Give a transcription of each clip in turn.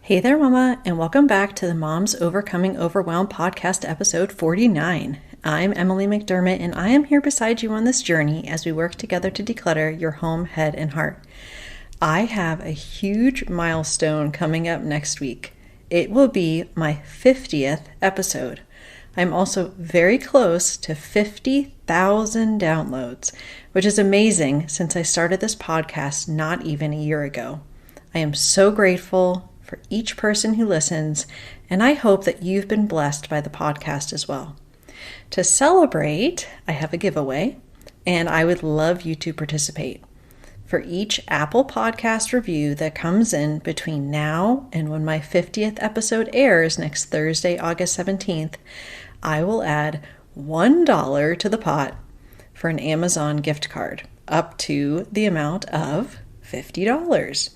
Hey there, Mama, and welcome back to the Moms Overcoming Overwhelm podcast, episode 49. I'm Emily McDermott, and I am here beside you on this journey as we work together to declutter your home, head, and heart. I have a huge milestone coming up next week. It will be my 50th episode. I'm also very close to 50,000 downloads, which is amazing since I started this podcast not even a year ago. I am so grateful for each person who listens, and I hope that you've been blessed by the podcast as well. To celebrate, I have a giveaway, and I would love you to participate. For each Apple Podcast review that comes in between now and when my 50th episode airs next Thursday, August 17th, I will add $1 to the pot for an Amazon gift card, up to the amount of $50.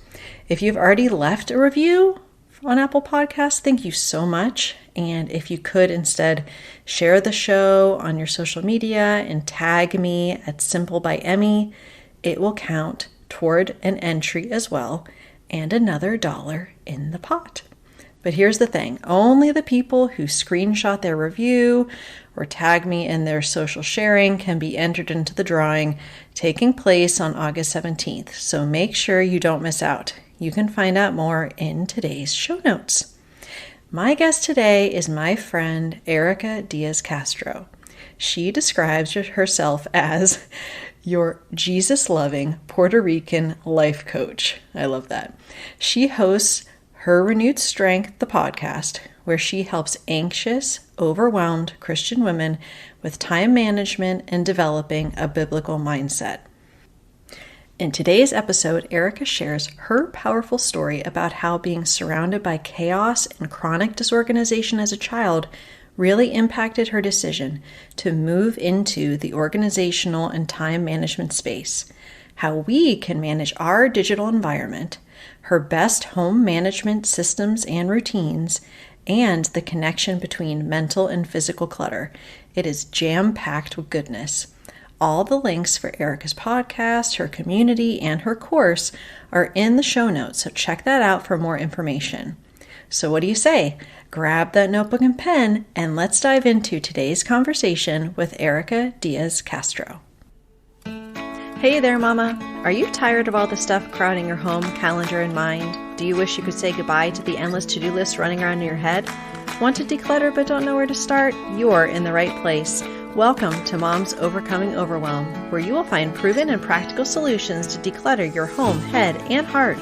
If you've already left a review on Apple Podcasts, thank you so much. And if you could instead share the show on your social media and tag me at Simple by Emmy, it will count toward an entry as well and another dollar in the pot. But here's the thing, only the people who screenshot their review or tag me in their social sharing can be entered into the drawing taking place on August 17th. So make sure you don't miss out. You can find out more in today's show notes. My guest today is my friend Erika Diaz-Castro. She describes herself as your Jesus-loving Puerto Rican life coach. I love that. She hosts Her Renewed Strength, the podcast, where she helps anxious, overwhelmed Christian women with time management and developing a biblical mindset. In today's episode, Erika shares her powerful story about how being surrounded by chaos and chronic disorganization as a child really impacted her decision to move into the organizational and time management space, how we can manage our digital environment, her best home management systems and routines, and the connection between mental and physical clutter. It is jam-packed with goodness. All the links for Erika's podcast, her community, and her course are in the show notes, so check that out for more information. So what do you say? Grab that notebook and pen, and let's dive into today's conversation with Erika Diaz-Castro. Hey there, Mama. Are you tired of all the stuff crowding your home, calendar, and mind? Do you wish you could say goodbye to the endless to-do list running around in your head? Want to declutter but don't know where to start? You're in the right place. Welcome to Moms Overcoming Overwhelm, where you will find proven and practical solutions to declutter your home, head, and heart.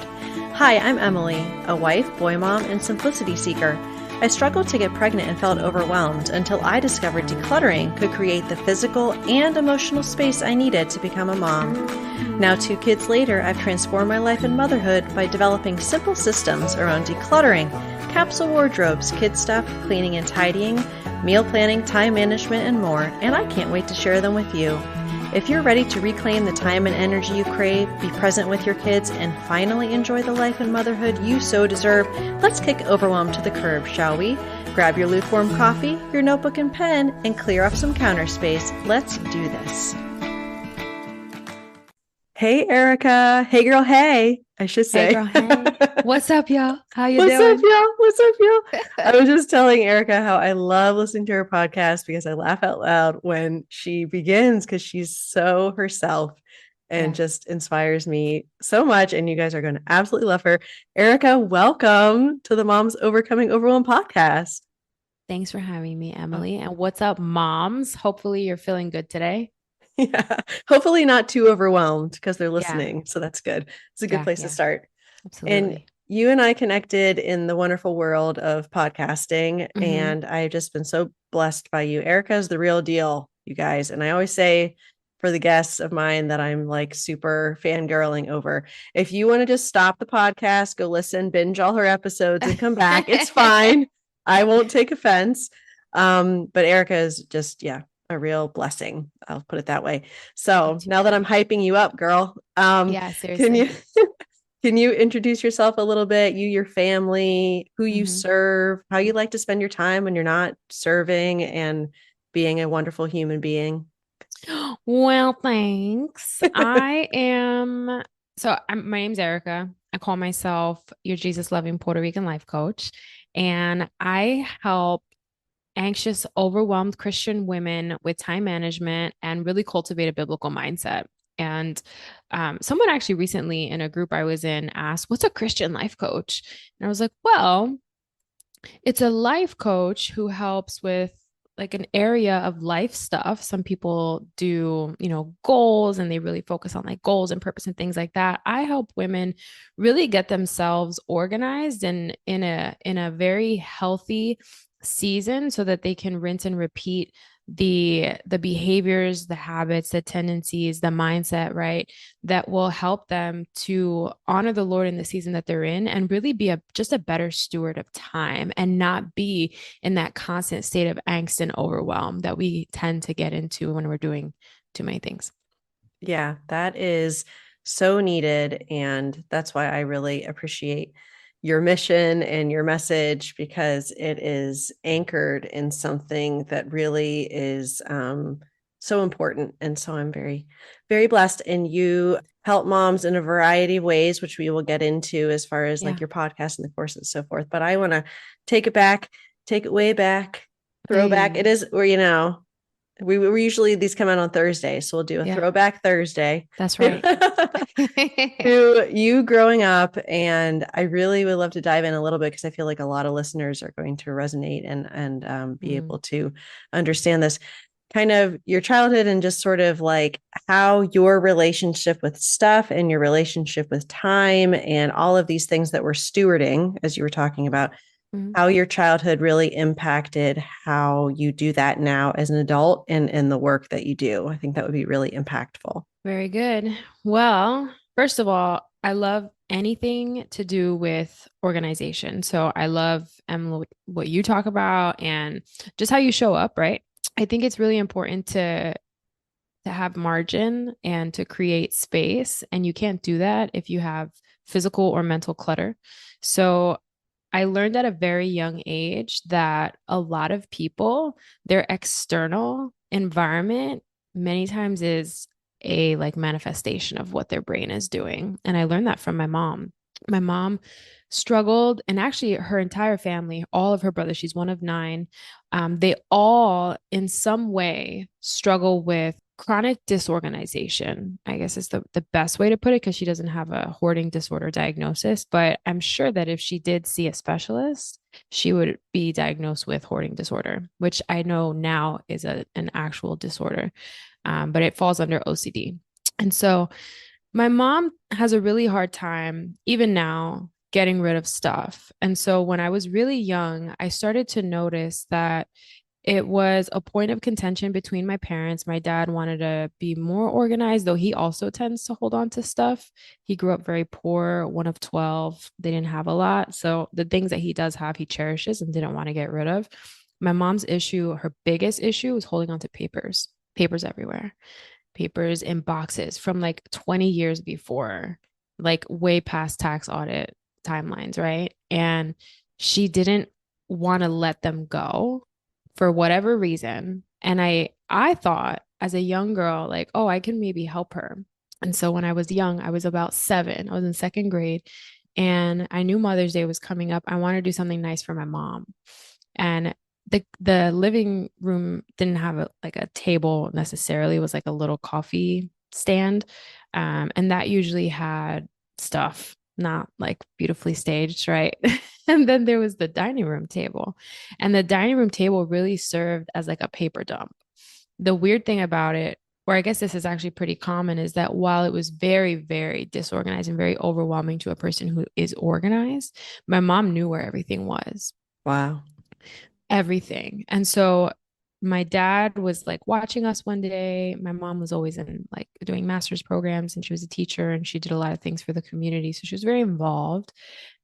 Hi, I'm Emily, a wife, boy mom, and simplicity seeker. I struggled to get pregnant and felt overwhelmed until I discovered decluttering could create the physical and emotional space I needed to become a mom. Now, 2 kids later, I've transformed my life and motherhood by developing simple systems around decluttering, capsule wardrobes, kid stuff, cleaning and tidying, meal planning, time management, and more, and I can't wait to share them with you. If you're ready to reclaim the time and energy you crave, be present with your kids, and finally enjoy the life and motherhood you so deserve, let's kick overwhelm to the curb, shall we? Grab your lukewarm coffee, your notebook and pen, and clear up some counter space. Let's do this. Hey, Erika. Hey, girl. Hey, I should say. Hey girl, hey. What's up, y'all? How you What's doing? up, y'all? What's up, y'all? I was just telling Erika how I love listening to her podcast because I laugh out loud when she begins because she's so herself and just inspires me so much. And you guys are going to absolutely love her. Erika, welcome to the Moms Overcoming Overwhelm podcast. Thanks for having me, Emily. And what's up, moms? Hopefully you're feeling good today. Yeah, hopefully not too overwhelmed because they're Yeah. listening. So that's good. It's a good place to start. And Absolutely. you and I connected in the wonderful world of podcasting, Mhm. and I've just been so blessed by you. Erika is the real deal, you guys. And I always say for the guests of mine that I'm like super fangirling over. If you want to just stop the podcast, go listen, binge all her episodes and come back, it's fine. I won't take offense. But Erika is just, a real blessing. I'll put it that way. So now that I'm hyping you up, girl, Yeah, seriously. can you introduce yourself a little bit, you, your family, who you Mhm. serve, how you like to spend your time when you're not serving and being a wonderful human being? Well, thanks. My name's Erika. I call myself your Jesus loving Puerto Rican life coach. And I help anxious, overwhelmed Christian women with time management and really cultivate a biblical mindset. And someone actually recently in a group I was in asked, "What's a Christian life coach?" And I was like, "Well, it's a life coach who helps with like an area of life stuff. Some people do, goals and they really focus on like goals and purpose and things like that. I help women really get themselves organized and in a very healthy season so that they can rinse and repeat the behaviors, the habits, the tendencies, the mindset, right? That will help them to honor the Lord in the season that they're in and really be just a better steward of time and not be in that constant state of angst and overwhelm that we tend to get into when we're doing too many things." Yeah, that is so needed. And that's why I really appreciate your mission and your message because it is anchored in something that really is so important. And so I'm very, very blessed. And you help moms in a variety of ways, which we will get into as far as like Yeah. your podcast and the course and so forth. But I want to take it back, take it way back, throw back. It Mm, is, or, we usually these come out on Thursday, so we'll do a yeah, throwback Thursday that's right. to you growing up. And I really would love to dive in a little bit because I feel like a lot of listeners are going to resonate and be Mm, able to understand this kind of your childhood and just sort of like how your relationship with stuff and your relationship with time and all of these things that we're stewarding, as you were talking about, mm. how your childhood really impacted how you do that now as an adult and the work that you do. I think that would be really impactful. Very good. Well, first of all, I love anything to do with organization. So I love what you talk about and just how you show up, right? I think it's really important to have margin and to create space, and you can't do that if you have physical or mental clutter. So I learned at a very young age that a lot of people, their external environment many times is a like manifestation of what their brain is doing. And I learned that from my mom. My mom struggled, and actually her entire family, all of her brothers, she's one of nine, they all in some way struggle with chronic disorganization, I guess is the best way to put it, because she doesn't have a hoarding disorder diagnosis. But I'm sure that if she did see a specialist, she would be diagnosed with hoarding disorder, which I know now is an actual disorder, but it falls under OCD. And so my mom has a really hard time, even now, getting rid of stuff. And so when I was really young, I started to notice that it was a point of contention between my parents. My dad wanted to be more organized, though he also tends to hold on to stuff. He grew up very poor, one of 12. They didn't have a lot. So the things that he does have, he cherishes and didn't want to get rid of. My mom's issue, her biggest issue, was holding on to papers, papers everywhere, papers in boxes from like 20 years before, like way past tax audit timelines, right? And she didn't want to let them go for whatever reason. And I thought as a young girl, like, oh, I can maybe help her. And so when I was young, I was about 7, I was in second grade, and I knew Mother's Day was coming up. I wanted to do something nice for my mom. And the living room didn't have like a table necessarily. It was like a little coffee stand. And that usually had stuff, not like beautifully staged, right? And then there was the dining room table. And the dining room table really served as like a paper dump. The weird thing about it, or I guess this is actually pretty common, is that while it was very, very disorganized and very overwhelming to a person who is organized, my mom knew where everything was, Wow. everything. And so my dad was like watching us one day. My mom was always in like doing master's programs, and she was a teacher and she did a lot of things for the community. So she was very involved.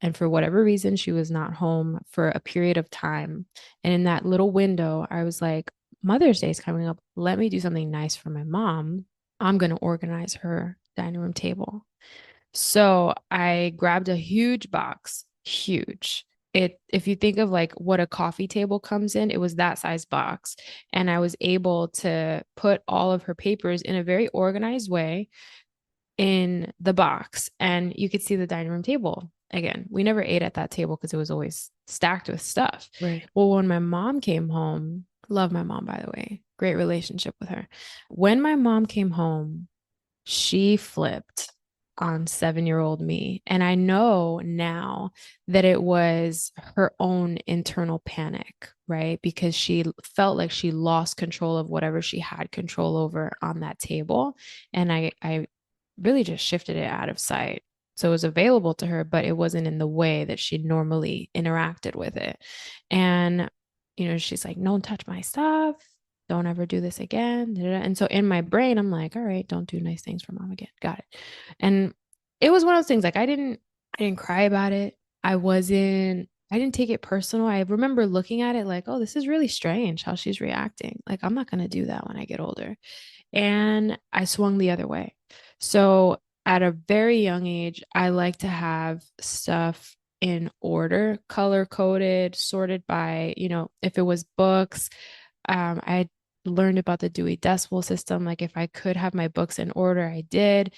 And for whatever reason, she was not home for a period of time. And in that little window, I was like, Mother's Day is coming up. Let me do something nice for my mom. I'm going to organize her dining room table. So I grabbed a huge box, huge. If you think of like what a coffee table comes in, it was that size box. And I was able to put all of her papers in a very organized way, in the box, and you could see the dining room table. Again, we never ate at that table because it was always stacked with stuff. Right. Well, when my mom came home, love my mom, by the way, great relationship with her. When my mom came home, she flipped on 7-year-old me. And I know now that it was her own internal panic, right? Because she felt like she lost control of whatever she had control over on that table. And I really just shifted it out of sight. So it was available to her, but it wasn't in the way that she normally interacted with it. And, she's like, don't touch my stuff. Don't ever do this again. And so in my brain, I'm like, all right, don't do nice things for mom again. Got it. And it was one of those things like I didn't cry about it. I didn't take it personal. I remember looking at it like, oh, this is really strange how she's reacting. Like, I'm not going to do that when I get older. And I swung the other way. So at a very young age, I like to have stuff in order, color coded, sorted by, if it was books, I learned about the Dewey Decimal System. Like if I could have my books in order, I did.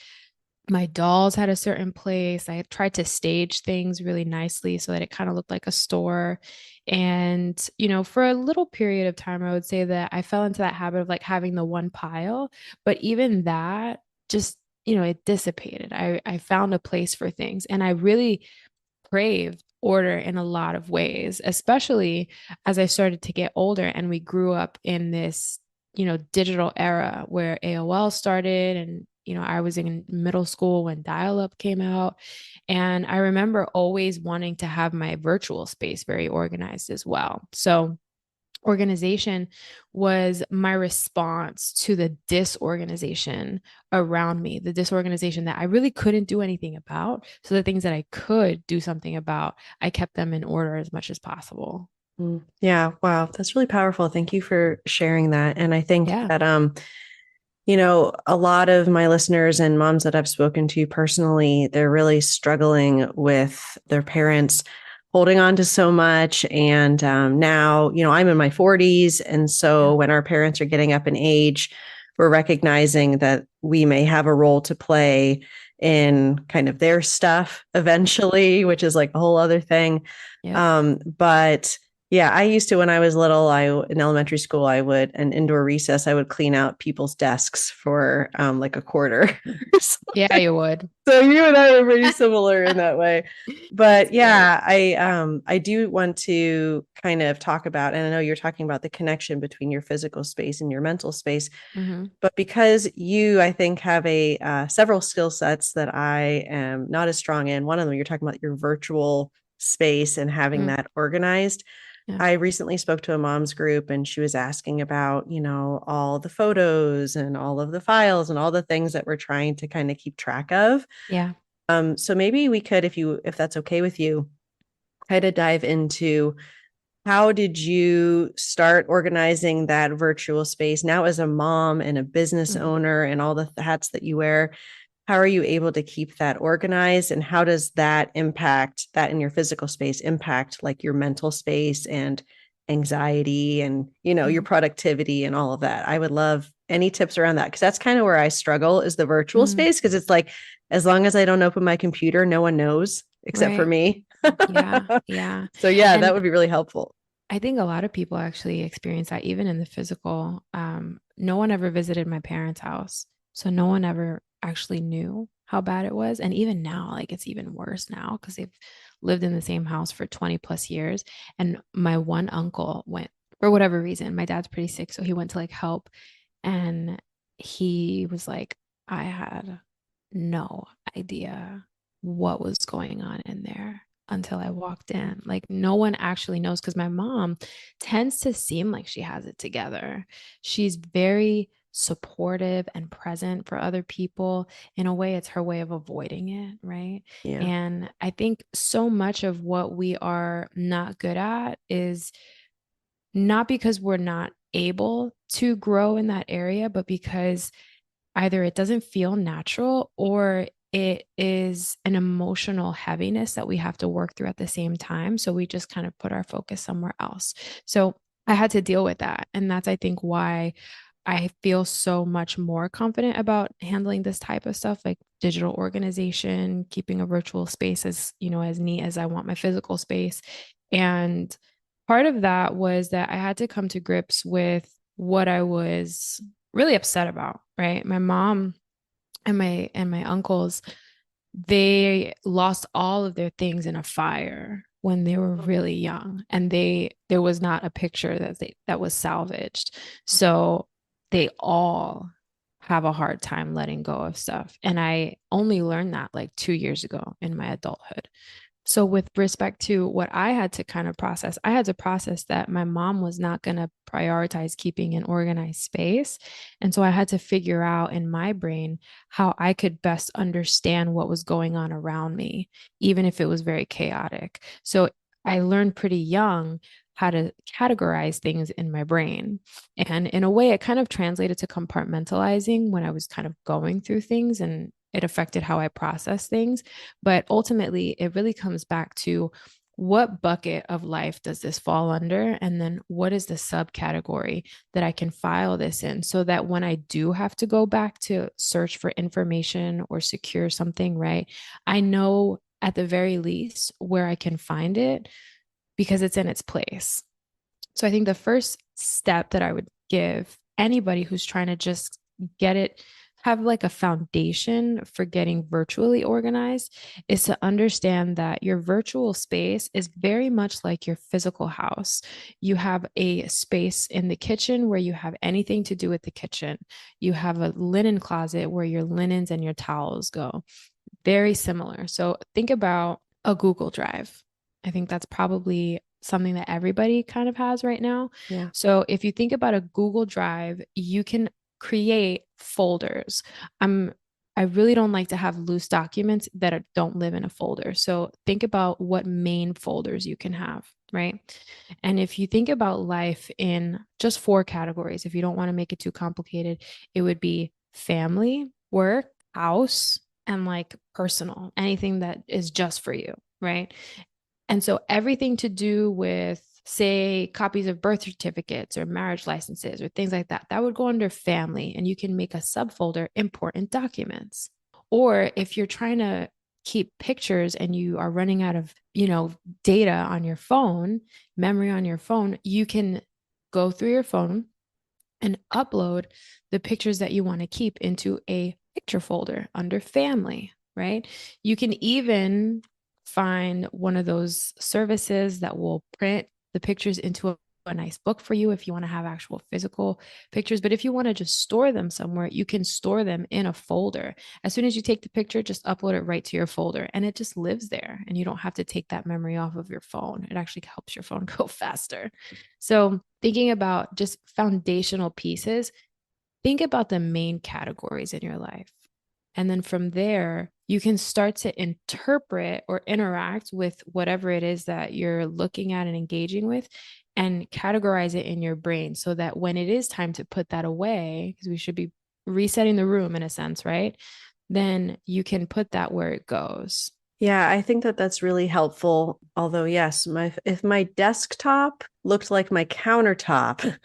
My dolls had a certain place. I tried to stage things really nicely so that it kind of looked like a store. And, for a little period of time, I would say that I fell into that habit of like having the one pile. But even that just, it dissipated. I found a place for things. And I really craved order in a lot of ways, especially as I started to get older and we grew up in this, digital era where AOL started and I was in middle school when dial up came out. And I remember always wanting to have my virtual space very organized as well. So, organization was my response to the disorganization around me, the disorganization that I really couldn't do anything about. So, the things that I could do something about, I kept them in order as much as possible. Yeah, wow, that's really powerful. Thank you for sharing that. And I think Yeah. that a lot of my listeners and moms that I've spoken to personally, they're really struggling with their parents holding on to so much. And now, I'm in my 40s. And so Yeah. when our parents are getting up in age, we're recognizing that we may have a role to play in kind of their stuff eventually, which is like a whole other thing. Yep. But yeah, I used to when I was little, in elementary school, an indoor recess, I would clean out people's desks for like a quarter or Yeah, something. you would. So you and I are pretty similar in that way. That's But great. yeah, I do want to kind of talk about, and I know you're talking about the connection between your physical space and your mental space, Hmm. but because you, I think, have a several skill sets that I am not as strong in. One of them, you're talking about your virtual space and having Mm. that organized. Yeah. I recently spoke to a mom's group and she was asking about, all the photos and all of the files and all the things that we're trying to kind of keep track of. Yeah. So maybe we could, if that's okay with you, kind of dive into how did you start organizing that virtual space now as a mom and a business Mhm. owner and all the hats that you wear? How are you able to keep that organized, and how does that impact that in your physical space impact like your mental space and anxiety and your Mhm. productivity and all of that? I would love any tips around that because that's kind of where I struggle is the virtual Mhm. space, because it's like as long as I don't open my computer, no one knows except for Right. me. Yeah. Yeah. So yeah, that And would be really helpful. I think a lot of people actually experience that even in the physical. No one ever visited my parents' house. So no one ever actually knew how bad it was. And even now, like it's even worse now because they've lived in the same house for 20 plus years. And my one uncle went for whatever reason. My dad's pretty sick. So he went to like help. And he was like, I had no idea what was going on in there until I walked in. Like, no one actually knows because my mom tends to seem like she has it together. She's very supportive and present for other people. In a way, it's her way of avoiding it, right? Yeah. And I think so much of what we are not good at is not because we're not able to grow in that area, but because either it doesn't feel natural or it is an emotional heaviness that we have to work through at the same time. So we just kind of put our focus somewhere else. So I had to deal with that. And that's, I think, why I feel so much more confident about handling this type of stuff, like digital organization, keeping a virtual space as, as neat as I want my physical space. And part of that was that I had to come to grips with what I was really upset about, right? My mom and my uncles, they lost all of their things in a fire when they were really young, and there was not a picture that was salvaged. So they all have a hard time letting go of stuff, and I only learned that like 2 years ago in my adulthood. So, with respect to what I had to kind of process, I had to process that my mom was not going to prioritize keeping an organized space. And so I had to figure out in my brain how I could best understand what was going on around me, even if it was very chaotic. So, I learned pretty young how to categorize things in my brain. And in a way, it kind of translated to compartmentalizing when I was kind of going through things, and it affected how I process things. But ultimately, it really comes back to what bucket of life does this fall under? And then what is the subcategory that I can file this in, so that when I do have to go back to search for information or secure something, right, I know at the very least where I can find it because it's in its place. So I think the first step that I would give anybody who's trying to just get it, have like a foundation for getting virtually organized, is to understand that your virtual space is very much like your physical house. You have a space in the kitchen where you have anything to do with the kitchen. You have a linen closet where your linens and your towels go. Very similar. So think about a Google Drive. I think that's probably something that everybody kind of has right now. Yeah. So if you think about a Google Drive, you can create folders. I'm I really don't like to have loose documents that don't live in a folder. So think about what main folders you can have, right? And if you think about life in just four categories, if you don't want to make it too complicated, it would be family, work, house, and like personal, anything that is just for you, right? And so everything to do with, say, copies of birth certificates or marriage licenses or things like that, that would go under family. And you can make a subfolder, important documents. Or if you're trying to keep pictures and you are running out of, data on your phone, memory on your phone, you can go through your phone and upload the pictures that you want to keep into a picture folder under family, right? You can even find one of those services that will print the pictures into a nice book for you if you want to have actual physical pictures. But if you want to just store them somewhere, you can store them in a folder. As soon as you take the picture, just upload it right to your folder and it just lives there. And you don't have to take that memory off of your phone. It actually helps your phone go faster. So, thinking about just foundational pieces, think about the main categories in your life. And then from there, you can start to interpret or interact with whatever it is that you're looking at and engaging with, and categorize it in your brain so that when it is time to put that away, because we should be resetting the room in a sense, right? Then you can put that where it goes. Yeah, I think that that's really helpful. Although, yes, if my desktop looked like my countertop,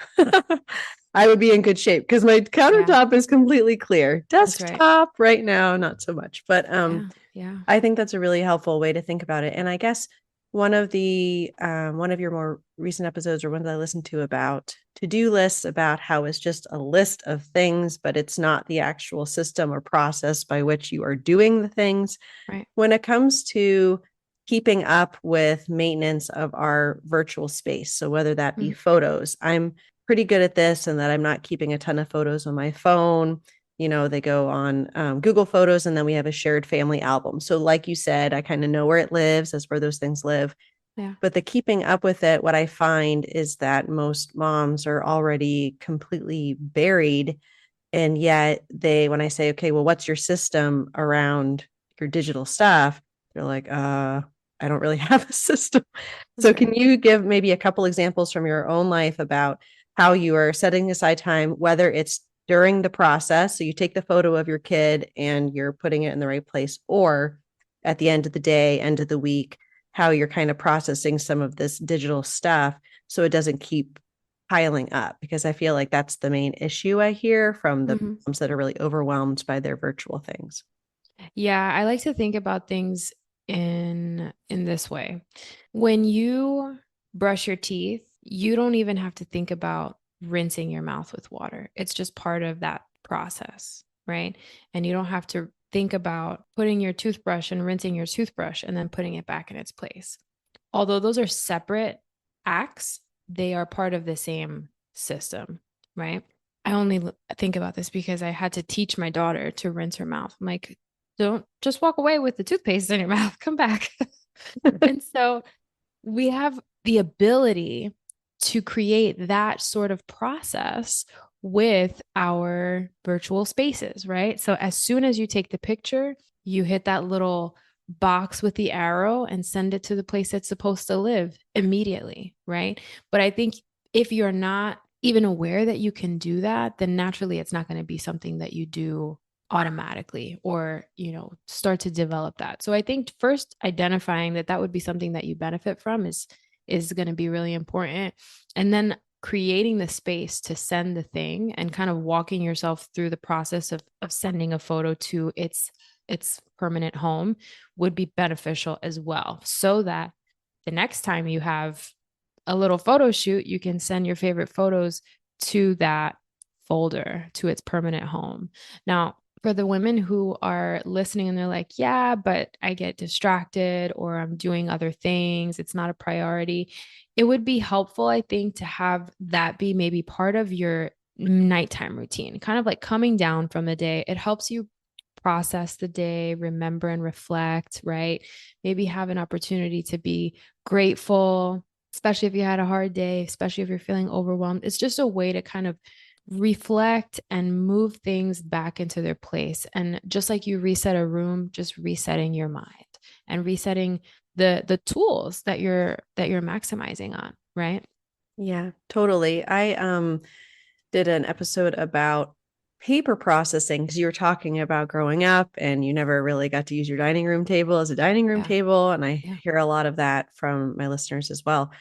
I would be in good shape because my Yeah, countertop is completely clear. that's right. Desktop right now, not so much. But Yeah, yeah, I think that's a really helpful way to think about it. And I guess one of your more recent episodes, or ones I listened to, about to-do lists, about how it's just a list of things, but it's not the actual system or process by which you are doing the things. right. When it comes to keeping up with maintenance of our virtual space, so whether that be Mm, photos, I'm pretty good at this, and that I'm not keeping a ton of photos on my phone. They go on Google Photos, and then we have a shared family album. So like you said, I kind of know where it lives, as where those things live. yeah. But the keeping up with it, what I find is that most moms are already completely buried. And yet when I say, okay, well, what's your system around your digital stuff? They're like, I don't really have a system. That's So right. can you give maybe a couple examples from your own life about how you are setting aside time, whether it's during the process, so you take the photo of your kid and you're putting it in the right place, or at the end of the day, end of the week, how you're kind of processing some of this digital stuff so it doesn't keep piling up? Because I feel like that's the main issue I hear from the Mhm. moms that are really overwhelmed by their virtual things. Yeah, I like to think about things in this way. When you brush your teeth, you don't even have to think about rinsing your mouth with water. It's just part of that process, right? And you don't have to think about putting your toothbrush and rinsing your toothbrush and then putting it back in its place. Although those are separate acts, they are part of the same system, right? I only think about this because I had to teach my daughter to rinse her mouth. I'm like, don't just walk away with the toothpaste in your mouth. Come back. And so we have the ability to create that sort of process with our virtual spaces, right? So as soon as you take the picture, you hit that little box with the arrow and send it to the place it's supposed to live immediately, right? But I think if you're not even aware that you can do that, then naturally it's not going to be something that you do automatically or start to develop that. So I think first identifying that that would be something that you benefit from is going to be really important, and then creating the space to send the thing and kind of walking yourself through the process of sending a photo to its permanent home would be beneficial as well, so that the next time you have a little photo shoot, you can send your favorite photos to that folder, to its permanent home. Now, for the women who are listening and they're like, yeah, but I get distracted or I'm doing other things, it's not a priority. It would be helpful, I think, to have that be maybe part of your nighttime routine, kind of like coming down from the day. It helps you process the day, remember and reflect, right? Maybe have an opportunity to be grateful, especially if you had a hard day, especially if you're feeling overwhelmed. It's just a way to kind of reflect and move things back into their place. And just like you reset a room, just resetting your mind and resetting the tools that you're maximizing on, right? Yeah, totally. I did an episode about paper processing because you were talking about growing up and you never really got to use your dining room table as a dining room Yeah. table. And I Yeah. hear a lot of that from my listeners as well.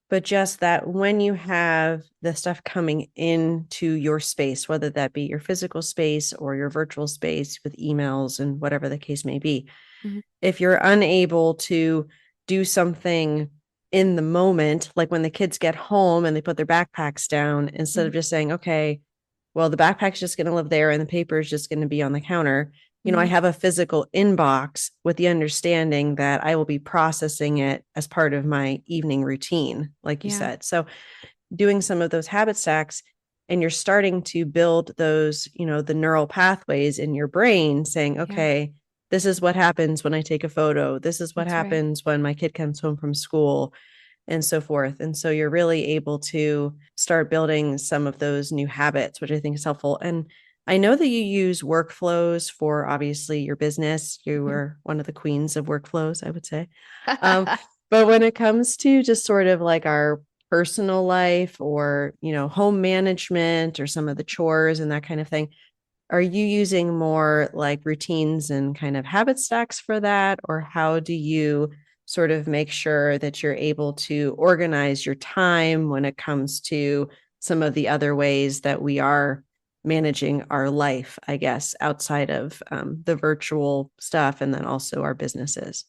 But just that when you have the stuff coming into your space, whether that be your physical space or your virtual space with emails and whatever the case may be, Mhm. if you're unable to do something in the moment, like when the kids get home and they put their backpacks down, instead Mhm. of just saying, okay, well, the backpack's just going to live there and the paper is just going to be on the counter. I Mhm. have a physical inbox with the understanding that I will be processing it as part of my evening routine, like you Yeah. said. So doing some of those habit stacks and you're starting to build those, the neural pathways in your brain saying, Yeah. okay, this is what happens when I take a photo. This is what That's right. happens when my kid comes home from school and so forth. And so you're really able to start building some of those new habits, which I think is helpful. And I know that you use workflows for obviously your business. You Mhm. were one of the queens of workflows, I would say. Um, but when it comes to just sort of like our personal life or, home management or some of the chores and that kind of thing, are you using more like routines and kind of habit stacks for that? Or how do you sort of make sure that you're able to organize your time when it comes to some of the other ways that we are managing our life, I guess, outside of the virtual stuff and then also our businesses?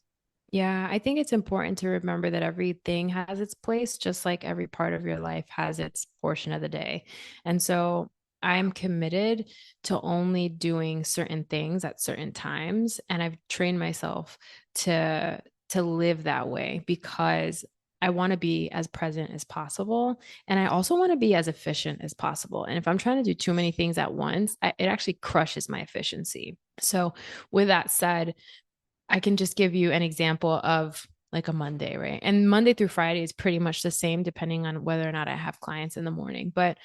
Yeah, I think it's important to remember that everything has its place, just like every part of your life has its portion of the day. And so I'm committed to only doing certain things at certain times. And I've trained myself to to live that way because I want to be as present as possible. And I also want to be as efficient as possible. And if I'm trying to do too many things at once, it actually crushes my efficiency. So, with that said, I can just give you an example of like a Monday, right? And Monday through Friday is pretty much the same depending on whether or not I have clients in the morning. But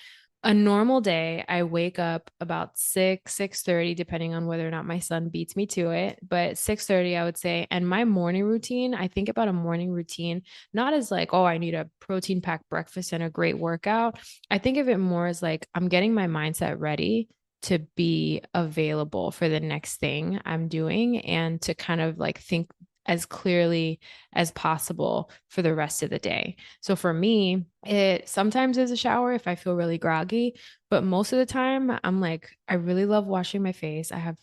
a normal day, I wake up about 6, 6:30, depending on whether or not my son beats me to it. But 6:30, I would say. And my morning routine, I think about a morning routine, not as like, oh, I need a protein packed breakfast and a great workout. I think of it more as like I'm getting my mindset ready to be available for the next thing I'm doing and to kind of like think as clearly as possible for the rest of the day. So for me, it sometimes is a shower if I feel really groggy, but most of the time I'm like, I really love washing my face. I have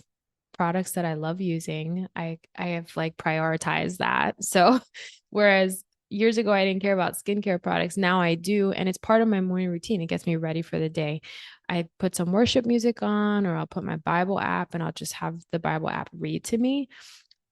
products that I love using. I have like prioritized that. So whereas years ago I didn't care about skincare products, now I do, and it's part of my morning routine. It gets me ready for the day. I put some worship music on, or I'll put my Bible app and I'll just have the Bible app read to me,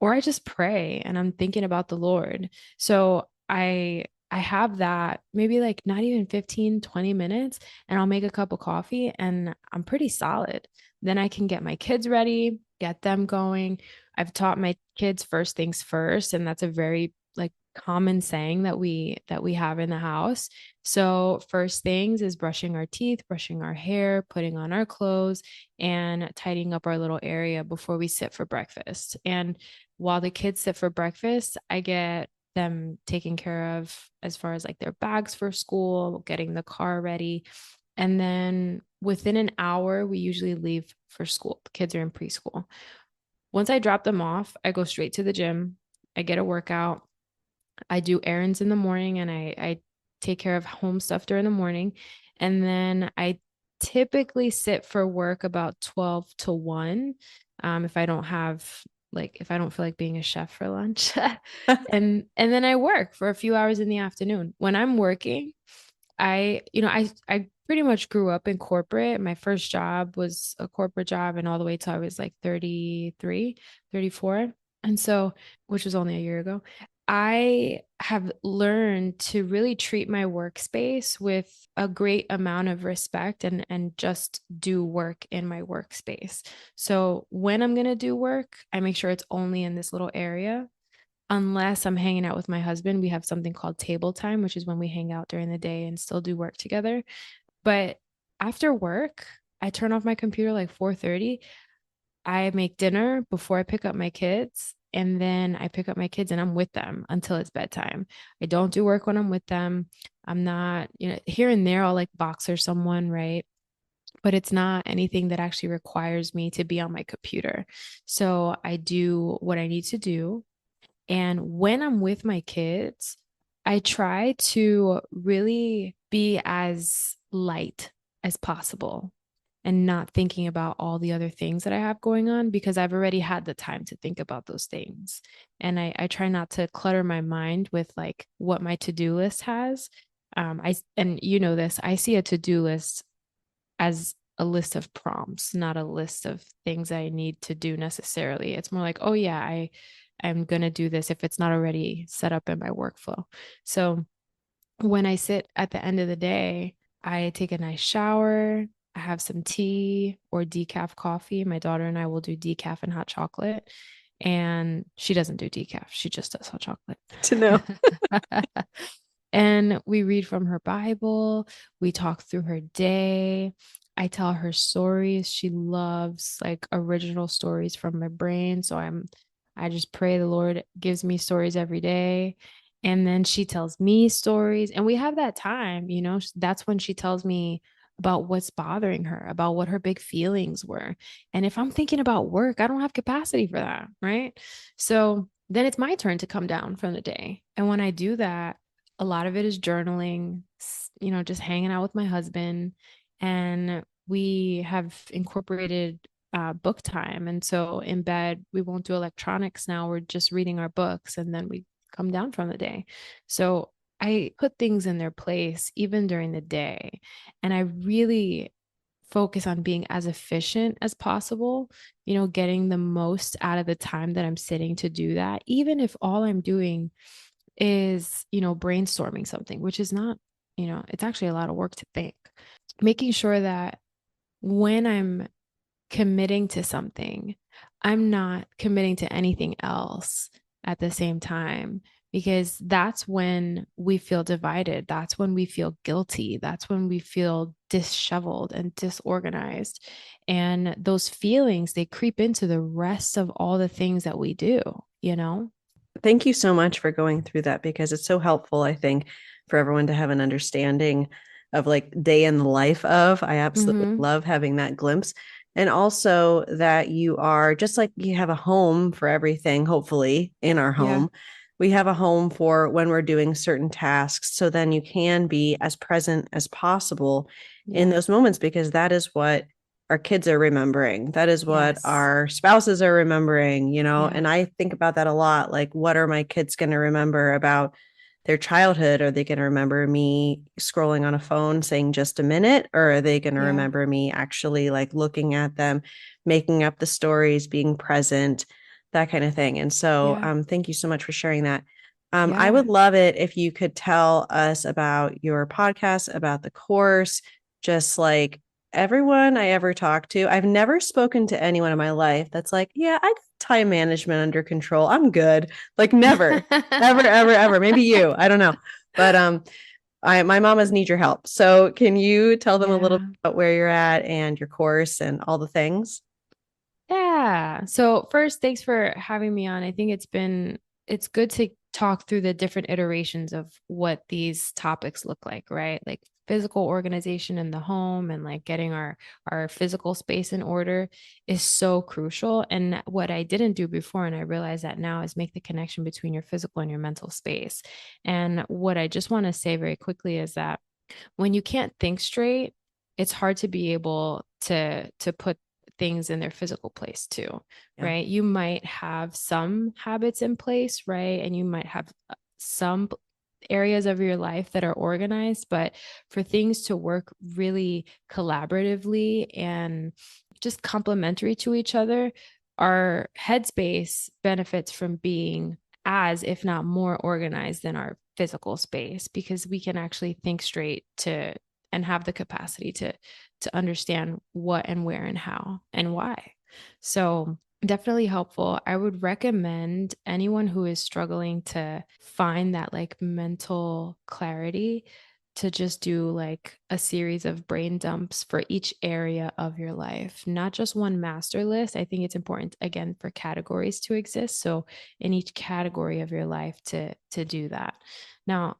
or I just pray and I'm thinking about the Lord. So I have that maybe like not even 15, 20 minutes, and I'll make a cup of coffee and I'm pretty solid. Then I can get my kids ready, get them going. I've taught my kids first things first, and that's a very like common saying that we have in the house. So first things is brushing our teeth, brushing our hair, putting on our clothes, and tidying up our little area before we sit for breakfast. And while the kids sit for breakfast, I get them taken care of as far as like their bags for school, getting the car ready. And then within an hour, we usually leave for school. The kids are in preschool. Once I drop them off, I go straight to the gym. I get a workout. I do errands in the morning, and I take care of home stuff during the morning. And then I typically sit for work about 12 to 1. If I don't have like if I don't feel like being a chef for lunch. And then I work for a few hours in the afternoon. When I'm working, I pretty much grew up in corporate. My first job was a corporate job, and all the way till I was like 33, 34. And so, which was only a year ago. I have learned to really treat my workspace with a great amount of respect, and just do work in my workspace. So when I'm going to do work, I make sure it's only in this little area. Unless I'm hanging out with my husband, we have something called table time, which is when we hang out during the day and still do work together. But after work, I turn off my computer like 4:30. I make dinner before I pick up my kids, and then I pick up my kids and I'm with them until it's bedtime. I don't do work when I'm with them. I'm not, here and there I'll like box or someone, right? But it's not anything that actually requires me to be on my computer. So I do what I need to do. And when I'm with my kids, I try to really be as light as possible and not thinking about all the other things that I have going on, because I've already had the time to think about those things. And I try not to clutter my mind with like what my to-do list has. And you know this, I see a to-do list as a list of prompts, not a list of things I need to do necessarily. It's more like, oh yeah, I'm gonna do this if it's not already set up in my workflow. So when I sit at the end of the day, I take a nice shower. I have some tea or decaf coffee. My daughter and I will do decaf and hot chocolate. And she doesn't do decaf, she just does hot chocolate. To know. And we read from her Bible. We talk through her day. I tell her stories. She loves like original stories from my brain. So I just pray the Lord gives me stories every day. And then she tells me stories. And we have that time, that's when she tells me about what's bothering her, about what her big feelings were. And if I'm thinking about work, I don't have capacity for that. Right. So then it's my turn to come down from the day. And when I do that, a lot of it is journaling, just hanging out with my husband. And we have incorporated book time. And so in bed, we won't do electronics now. We're just reading our books, and then we come down from the day. So I put things in their place even during the day. And I really focus on being as efficient as possible, getting the most out of the time that I'm sitting to do that, even if all I'm doing is, brainstorming something, which is not, it's actually a lot of work to think. Making sure that when I'm committing to something, I'm not committing to anything else at the same time, because that's when we feel divided. That's when we feel guilty. That's when we feel disheveled and disorganized. And those feelings, they creep into the rest of all the things that we do, you know? Thank you so much for going through that, because it's so helpful, I think, for everyone to have an understanding of like day in the life of. I absolutely Mm-hmm. love having that glimpse. And also that you are just like you have a home for everything, hopefully, in our Yeah. home. We have a home for when we're doing certain tasks. So then you can be as present as possible in Yeah. those moments, because that is what our kids are remembering. That is what Yes. our spouses are remembering, you know? Yeah. And I think about that a lot. Like, what are my kids going to remember about their childhood? Are they going to remember me scrolling on a phone saying just a minute? Or are they going to Yeah. remember me actually like looking at them, making up the stories, being present, that kind of thing? And so Yeah. thank you so much for sharing that. I Yeah. would love it if you could tell us about your podcast, about the course, just like everyone I ever talked to. I've never spoken to anyone in my life that's like, yeah, I got time management under control. I'm good. Like never, ever, ever, ever. Maybe you. I don't know. But my mamas need your help. So can you tell them a little bit Yeah. about where you're at and your course and all the things? Yeah. So first, thanks for having me on. I think it's good to talk through the different iterations of what these topics look like, right? Like physical organization in the home and like getting our physical space in order is so crucial. And what I didn't do before, and I realize that now, is make the connection between your physical and your mental space. And what I just want to say very quickly is that when you can't think straight, it's hard to be able to put things in their physical place too, Yeah. right? You might have some habits in place, right? And you might have some areas of your life that are organized, but for things to work really collaboratively and just complementary to each other, our headspace benefits from being as, if not more organized than our physical space, because we can actually think straight to and have the capacity to understand what and where and how and why. So definitely helpful. I would recommend anyone who is struggling to find that like mental clarity to just do like a series of brain dumps for each area of your life, not just one master list. I think it's important again for categories to exist. So in each category of your life to do that. Now,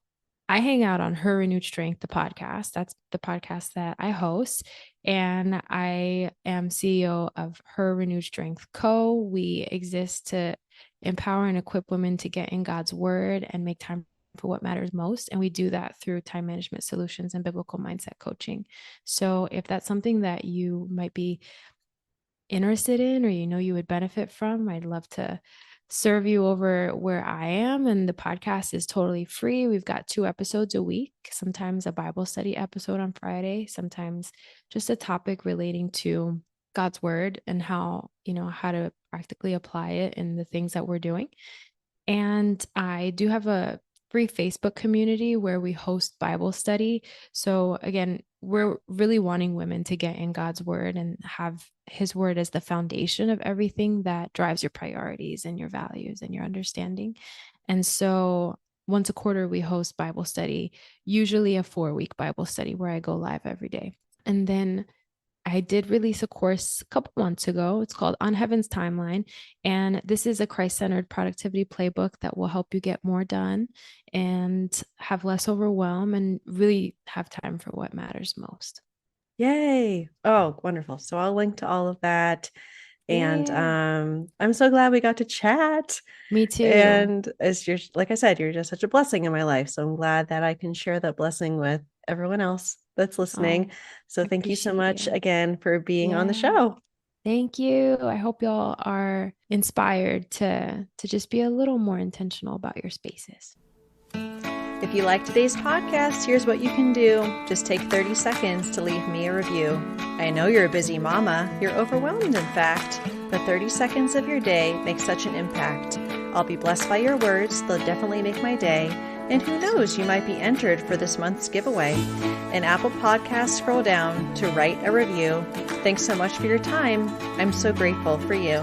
I hang out on Her Renewed Strength, the podcast. That's the podcast that I host. And I am CEO of Her Renewed Strength Co. We exist to empower and equip women to get in God's word and make time for what matters most. And we do that through time management solutions and biblical mindset coaching. So if that's something that you might be interested in or you know you would benefit from, I'd love to serve you over where I am. And the podcast is totally free. We've got 2 episodes a week, sometimes a Bible study episode on Friday, sometimes just a topic relating to God's word and how, how to practically apply it in the things that we're doing. And I do have a free Facebook community where we host Bible study. So again, we're really wanting women to get in God's word and have his word as the foundation of everything that drives your priorities and your values and your understanding. And so once a quarter, we host Bible study, usually a 4-week Bible study where I go live every day. And then I did release a course a couple months ago. It's called On Heaven's Timeline. And this is a Christ centered productivity playbook that will help you get more done and have less overwhelm and really have time for what matters most. Yay. Oh, wonderful. So I'll link to all of that. And Yeah. I'm so glad we got to chat. Me too. And as you're, like I said, you're just such a blessing in my life. So I'm glad that I can share that blessing with everyone else that's listening. Oh, So I thank you so appreciate much you. again for being on the Yeah. show. Thank you. I hope y'all are inspired to just be a little more intentional about your spaces. If you like today's podcast, here's what you can do. Just take 30 seconds to leave me a review. I know you're a busy mama. You're overwhelmed, in fact. But 30 seconds of your day makes such an impact. I'll be blessed by your words. They'll definitely make my day. And who knows, you might be entered for this month's giveaway. In Apple Podcasts, scroll down to write a review. Thanks so much for your time. I'm so grateful for you.